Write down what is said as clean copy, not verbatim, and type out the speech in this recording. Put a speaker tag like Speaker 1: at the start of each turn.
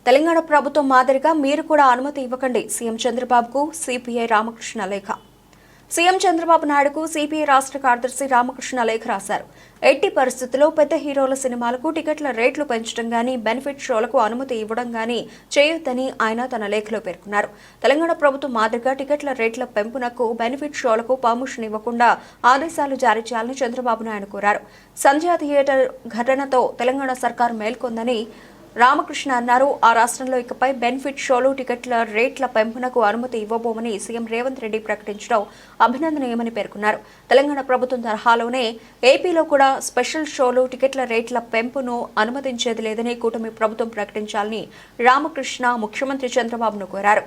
Speaker 1: తెలంగాణ ప్రభుత్వం మాదిరిగా మీరు కూడా అనుమతి ఇవ్వకండి సీఎం చంద్రబాబుకు సిపిఐ రామకృష్ణ లేఖ. సీఎం చంద్రబాబు నాయుడుకు సిపిఐ రాష్ట్ర కార్యదర్శి రామకృష్ణ లేఖ రాశారు. ఎట్టి పరిస్థితుల్లో పెద్ద హీరోల సినిమాలకు టికెట్ల రేట్లు పెంచడం గానీ, బెనిఫిట్ షోలకు అనుమతి ఇవ్వడం గానీ చేయొద్దని ఆయన తన లేఖలో పేర్కొన్నారు. తెలంగాణ ప్రభుత్వం మాదిరిగా టికెట్ల రేట్ల పెంపునకు, బెనిఫిట్ షోలకు పర్మిషన్ ఇవ్వకుండా ఆదేశాలు జారీ చేయాలని చంద్రబాబు నాయుడు కోరారు. సంజయ్ థియేటర్ ఘటనతో తెలంగాణ సర్కారు మేల్కొందని రామకృష్ణ అన్నారు. ఆ రాష్ట్రంలో ఇకపై బెనిఫిట్ షోలు, టికెట్ల రేట్ల పెంపునకు అనుమతి ఇవ్వబోమని సీఎం రేవంత్ రెడ్డి ప్రకటించడం అభినందనీయమని పేర్కొన్నారు. తెలంగాణ ప్రభుత్వం తరహాలోనే ఏపీలో కూడా స్పెషల్ షోలు, టికెట్ల రేట్ల పెంపును అనుమతించేది లేదని కూటమి ప్రభుత్వం ప్రకటించాలని రామకృష్ణ ముఖ్యమంత్రి చంద్రబాబును కోరారు.